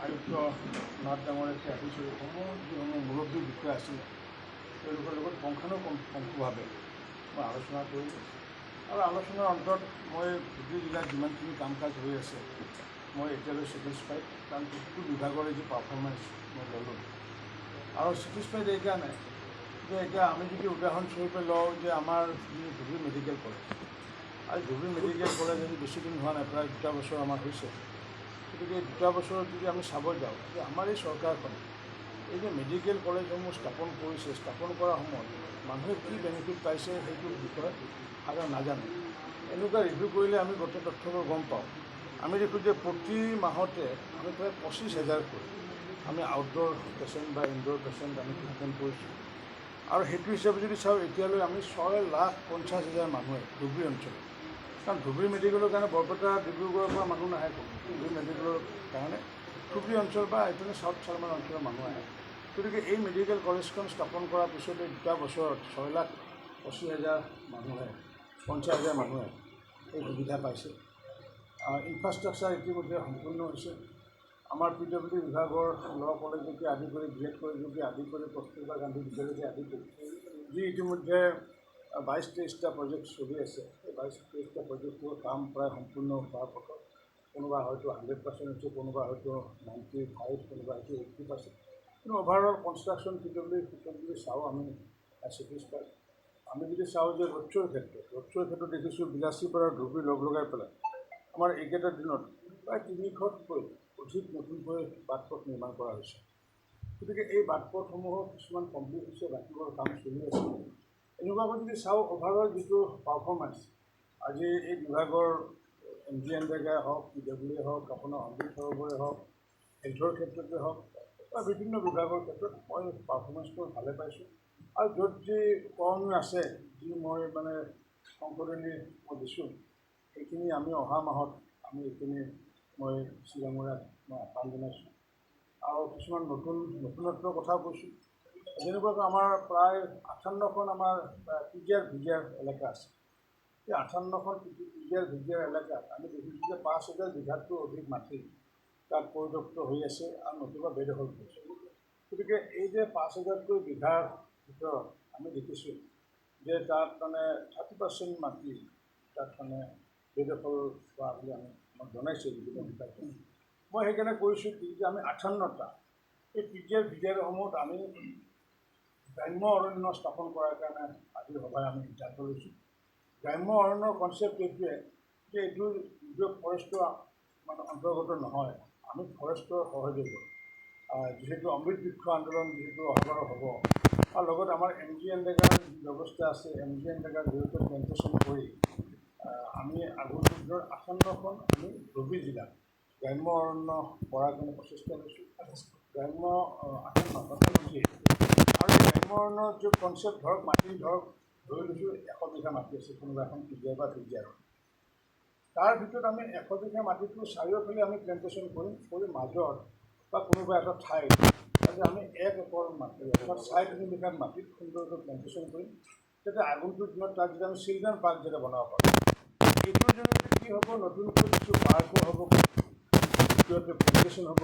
আয়ুক্ত নাথ ডাঙৰীয়াকে আহিছোঁ। যিসমূহ মুৰব্বী বিষয়া আছিল তেওঁলোকৰ লগত পুংখানুপুংখভাৱে মই আলোচনা কৰিলোঁ আৰু আলোচনাৰ অন্তত মই ধুবুৰী জিলাত যিমানখিনি কাম কাজ হৈ আছে মই এতিয়ালৈ ছেটিছফাইড, কাৰণ প্ৰতিটো বিভাগৰে যি পাৰফৰ্মেঞ্চ মই ল'লোঁ আৰু ছেটিছফাইড এইকাৰণে যে এতিয়া আমি যদি উদাহৰণস্বৰূপে লওঁ যে আমাৰ যি ধুবুৰী মেডিকেল কলেজ, আৰু ধুবুৰী মেডিকেল কলেজ আজি বেছিদিন হোৱা নাই, প্ৰায় 2 বছৰ আমাৰ হৈছে। গতিকে 2 বছৰত যদি আমি চাব যাওঁ যে আমাৰ এই চৰকাৰখনে এই যে মেডিকেল কলেজসমূহ স্থাপন কৰিছে, স্থাপন কৰাৰ সময়ত মানুহে কি বেনিফিট পাইছে সেইটোৰ বিষয়ে সাধাৰণ নাজানে। এনেকুৱা ৰিভিউ কৰিলে আমি গোটেই তথ্যবোৰ গম পাওঁ। আমি দেখোঁ যে প্ৰতি মাহতে আমি প্ৰায় 25,000 কৰি আমি আউটডোৰ পেচেণ্ট বা ইনডোৰ পেচেণ্ট আমি ট্ৰিটমেণ্ট কৰিছোঁ। আৰু সেইটো হিচাপে যদি চাওঁ এতিয়ালৈ আমি 6,50,000 মানুহে ধুবুৰী অঞ্চলত, কাৰণ ধুবুৰী মেডিকেলৰ কাৰণে বৰপেটা ডিব্ৰুগড়ৰ পৰা মানুহ নাহে, ধুবুৰী মেডিকেলৰ কাৰণে ধুবুৰী অঞ্চল বা এইপিনে চাউথ চালমান অঞ্চলৰ মানুহ আহে। গতিকে এই মেডিকেল কলেজখন স্থাপন কৰাৰ পিছতে 2 বছৰত 6,80,000 মানুহে 50,000 মানুহে এই সুবিধা পাইছে। ইনফ্ৰাষ্ট্ৰাকচাৰ ইতিমধ্যে সম্পূৰ্ণ হৈছে। আমাৰ PWD বিভাগৰ ল' কলেজকে আদি কৰি BEd কলেজকে আদি কৰি কস্তুৰবা গান্ধী বিদ্যালয়কে আদি কৰি যি ইতিমধ্যে 22-23টা প্ৰজেক্ট চলি আছে, এই 22-23টা প্ৰজেক্টৰ কাম প্ৰায় সম্পূৰ্ণ হোৱাৰ পথত। কোনোবা হয়তো 100% হৈছে, কোনোবা হয়তো 95, কোনোবা হয়তো 80%। কিন্তু অভাৰঅল কনষ্ট্ৰাকশ্যন PWD চাওঁ আমি ছেটিছফাইড। আমি যদি চাওঁ যে ৰ'ডশ্ব'ৰ ক্ষেত্ৰত দেখিছোঁ বিলাসীৰ পৰা ধুবুৰী লগাই পেলাই আমাৰ এইকেইটা দিনত প্ৰায় 300তকৈ অধিক নতুনকৈ বাটপথ নিৰ্মাণ কৰা হৈছে। গতিকে এই বাটপথসমূহৰ কিছুমান কমপ্লিট হৈছে, বাকীবোৰ কাম চলি আছে। এনেকুৱাকৈ যদি চাওঁ অভাৰঅল যিটো পাৰফৰ্মেঞ্চ আজি এই বিভাগৰ MGNৰেগাই হওক, PWD হওক, আপোনাৰ অমৃত সৰোবৰে হওক, হেল্থৰ ক্ষেত্ৰতে হওক বা বিভিন্ন বিভাগৰ ক্ষেত্ৰত মই পাৰফৰ্মেঞ্চটো ভালে পাইছোঁ। আৰু য'ত যি কৰণীয় আছে, যি মই সংশোধনী মই দিছোঁ, সেইখিনি আমি অহা মাহত আমি এইখিনি মই শ্বিলঙৰে মই আহ্বান জনাইছোঁ। আৰু কিছুমান নতুনত্বৰ কথাও কৈছোঁ। যেনেকুৱাকৈ আমাৰ প্ৰায় 58খন আমাৰ PGR এলেকা আছে। এই 58খন PGR এলেকাত আমি দেখিছোঁ যে 5,000 বিঘাতকৈ অধিক মাটি তাত পৰিদক্ত হৈ আছে আৰু নতুবা বেদখল কৰিছে। গতিকে এই যে 5,000তকৈ বিঘাৰ ভিতৰত আমি দেখিছোঁ যে তাত 30% মাটি তাত বেদখল হোৱা বুলি আমাক জনাইছে বিভিন্ন বিভাগে। মই সেইকাৰণে কৈছোঁ কি যে আমি 58টা এই PGRসমূহত আমি গ্ৰাম্য অৰণ্য স্থাপন কৰাৰ কাৰণে আজিৰ সভাই আমি সিদ্ধান্ত লৈছোঁ। গ্ৰাম্য অৰণ্যৰ কনচেপ্ট এইটোৱে যে এইটো যদিও ফৰেষ্টৰ অন্তৰ্গত নহয়, আমি ফৰেষ্টৰ সহযোগত যিহেতু অমৃত বৃক্ষ আন্দোলন যিহেতু অহাবাৰ হ'ব আৰু লগত আমাৰ MGNৰেগাৰ ব্যৱস্থা আছে, MGNৰেগাৰ জৰিয়তে প্লেণ্টেশ্যন কৰি আমি আগন্তুক দিনৰ 58খন আমি ধুবুৰী জিলাত গ্ৰাম্য অৰণ্য কৰাৰ কাৰণে প্ৰচেষ্টা লৈছোঁ। গ্ৰাম্য 58 আৰু গ্ৰাম্য অৰণ্যৰ যি কনচেপ্ট ধৰক মাটি ধৰি লৈছোঁ 100 বিঘা মাটি আছে কোনোবা এখন PGR বা PGR। তাৰ ভিতৰত আমি 100 বিঘা মাটিটো চাৰিওফালে আমি প্লেণ্টেশ্যন কৰি মাজত বা কোনোবা এটা ঠাইত আমি 1 একৰ মাটি অৰ্থাৎ 3.5 বিঘা মাটিত সুন্দৰকৈ প্লেণ্টেশ্যন কৰিম, যাতে আগন্তুক দিনত তাত যেতিয়া আমি চিলড্ৰেন পাৰ্ক যাতে বনাব পাৰোঁ। এইটোৰ জৰিয়তে কি হ'ব, নতুনকৈ কিছু পাৰ্কো হ'ব, দ্বিতীয়তে প্লেণ্টেশ্যন হ'ব,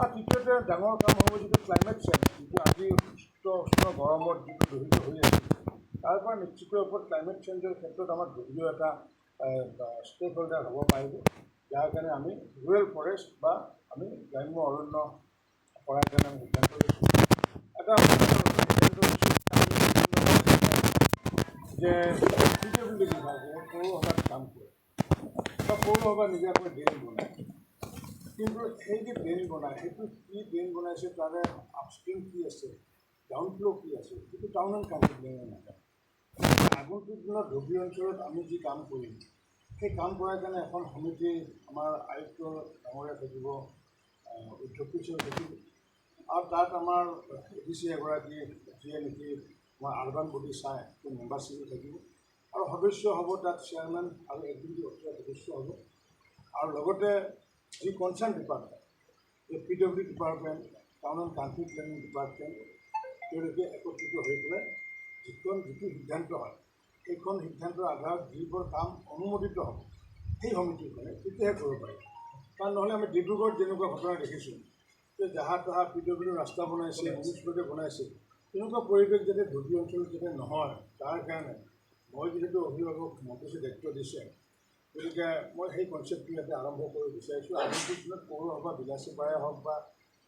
আৰু তৃতীয়তে ডাঙৰ কাম হ'ব যিটো ক্লাইমেট চেঞ্জ, যিটো আজি উষ্ণ গৰমত যিটো দহিত হৈ আছে, তাৰ পৰা নিশ্চিত ওপৰত ক্লাইমেট চেঞ্জৰ ক্ষেত্ৰত আমাৰ ধুবুৰীও এটা ষ্টেক হোল্ডাৰ হ'ব পাৰিব, যাৰ কাৰণে আমি ৰুৰেল ফৰেষ্ট বা আমি গ্ৰাম্য অৰণ্য কৰাৰ কাৰণে আমি সিদ্ধান্ত লৈছোঁ। এটা সিদ্ধান্ত লৈছোঁ যে PWD বিভাগে পৌৰসভাত কাম কৰে বা পৌৰসভা নিজাকৈ ড্ৰেইন বনায়, কিন্তু সেই যে ড্ৰেইন বনায় সেইটো কি ড্ৰেইন বনাইছে, তাৰে আপষ্ট্ৰীম কি আছে, ডাউন ফ্ল' কি আছে, সেইটো টাউন এণ্ড কাউন্সিল ড্ৰেইনে নাজানে। আগন্তুক দিনত ধুবুৰী অঞ্চলত আমি যি কাম কৰিম, সেই কাম কৰাৰ কাৰণে এখন সমিতি আমাৰ আয়ুক্ত ডাঙৰীয়া থাকিব, অধ্যক্ষীয় থাকিব, আৰু তাত আমাৰ ADC এগৰাকী যিয়ে নেকি আমাৰ আৰবান বডি চাই মেম্বাৰশ্বিপ থাকিব, আৰু সদস্য হ'ব তাত চেয়াৰমেন আৰু এক্সিকিউটিভ অফিচাৰ সদস্য হ'ব, আৰু লগতে যি কনচাৰ্ণ ডিপাৰ্টমেণ্ট, এই PWD department, town and council planning department, তেওঁলোকে একত্ৰিত হৈ পেলাই যিটো সিদ্ধান্ত হয়, সেইখন সিদ্ধান্তৰ আধাৰত যিবোৰ কাম অনুমোদিত হ'ব সেই সমিতিখনে তেতিয়াহে কৰিব পাৰিব। কাৰণ নহ'লে আমি ডিব্ৰুগড়ত যেনেকুৱা ঘটনা দেখিছোঁ যে জাহা তাহা PWD ৰাস্তা বনাইছে, মিউনিচিপালিটি বনাইছে, তেনেকুৱা পৰিৱেশ যাতে ধুবুৰী অঞ্চলত যাতে নহয়, তাৰ কাৰণে মই যিহেতু অভিভাৱক মন্ত্ৰীয়ে দায়িত্ব দিছে, গতিকে মই সেই কনচেপ্টটো ইয়াতে আৰম্ভ কৰিব বিচাৰিছোঁ। আগন্তুক দিনত পৌৰসভা বিলাচীপাৰাই হওক বা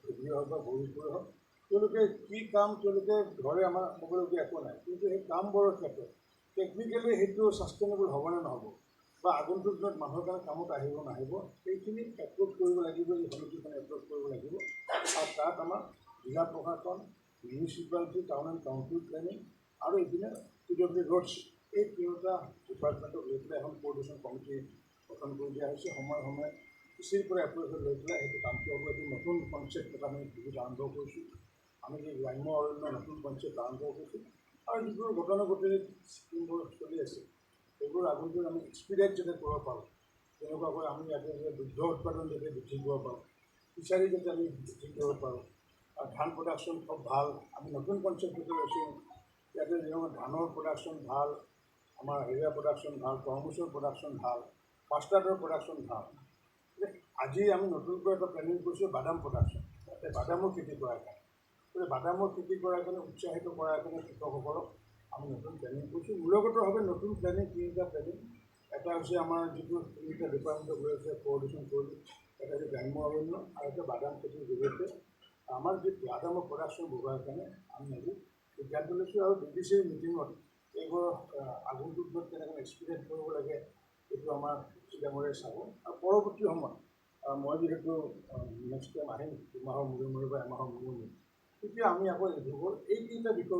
ধুবুৰী হওক বা গৌৰীপুৰে হওক, তেওঁলোকে কি কাম তেওঁলোকে ধৰে আমাৰ ক'বলগীয়া একো নাই, কিন্তু সেই কামবোৰৰ ক্ষেত্ৰত টেকনিকেলি সেইটো ছাষ্টেইনেবল হ'বনে নহ'ব বা আগন্তুক দিনত মানুহৰ কাৰণে কামত আহিব নাহিব, সেইখিনি এপ্ৰ'চ কৰিব লাগিব, এই সমিতিখনে এপ্ৰ'চ কৰিব লাগিব। আৰু তাত আমাৰ জিলা প্ৰশাসন, municipality, town and council planning আৰু এইপিনে PWD ৰোডছ, এই তিনিওটা ডিপাৰ্টমেণ্টক লৈ পেলাই এখন কোঅৰ্ডিনেশ্যন কমিটি গঠন কৰি দিয়া হৈছে। সময়ে সময়ে ইচিৰ পৰা এপ্ৰ'চ লৈ পেলাই সেইটো কামটো হ'ব। এটি নতুন কনচেপ্ট এটা আমি বহুত আৰম্ভ কৰিছোঁ। আমি যি গ্ৰাম্য অৰণ্য নতুন কনচেপ্ট আৰম্ভ কৰিছোঁ আৰু যিবোৰ গতানুগতিক স্কিমবোৰ চলি আছে সেইবোৰ আগন্তুক আমি এক্সপিৰিয়েঞ্চ যাতে কৰিব পাৰোঁ, তেনেকুৱাকৈ আমি ইয়াতে যে দুগ্ধ উৎপাদন যাতে বৃদ্ধি কৰিব পাৰোঁ, ফিচাৰী যাতে আমি বৃদ্ধি কৰিব পাৰোঁ, আৰু ধান প্ৰডাকশ্যন খুব ভাল। আমি নতুন কনচেপ্ট যাতে লৈছোঁ, ইয়াতে যেনেকুৱা ধানৰ প্ৰডাকশ্যন ভাল, আমাৰ হেৰিয়া প্ৰডাকশ্যন ভাল, তৰমুজৰ প্ৰডাকশ্যন ভাল, মাষ্টাৰ্ডৰ প্ৰডাকশ্যন ভাল। আজি আমি নতুনকৈ এটা প্লেনিং কৰিছোঁ বাদাম প্ৰডাকশ্যন, তাতে বাদামৰ খেতি কৰাৰ কাৰণে। গতিকে বাদামৰ খেতি কৰাৰ কাৰণে উৎসাহিত কৰাৰ কাৰণে কৃষকসকলক আমি নতুন প্লেনিং কৰিছোঁ। মূলগতভাৱে নতুন প্লেনিং তিনিটা প্লেনিং। এটা হৈছে আমাৰ যিটো তিনিটা ডিপাৰ্টমেণ্টক লৈ আছে কোঅৰ্ডিনেশ্যন কৰি, এটা হৈছে গ্ৰাম্য অৰণ্য আৰু এটা বাদাম খেতিৰ জৰিয়তে আমাৰ যি বাদামৰ প্ৰডাকশ্যন বঢ়োৱাৰ কাৰণে আমি আজি সিদ্ধান্ত লৈছোঁ। আৰু DDCৰ মিটিঙত এইবোৰৰ আগন্তুক দিনত কেনেকৈ এক্সপিৰিয়েঞ্চ কৰিব লাগে এইটো আমাৰ ডাঙৰে চাব। আৰু পৰৱৰ্তী সময়ত মই যিহেতু নেক্সট টাইম আহিম 2 মাহৰ মূৰে মূৰে বা এমাহৰ মূৰে মূৰে, তেতিয়া আমি আকৌ এইবোৰ এই তিনিটা বিষয়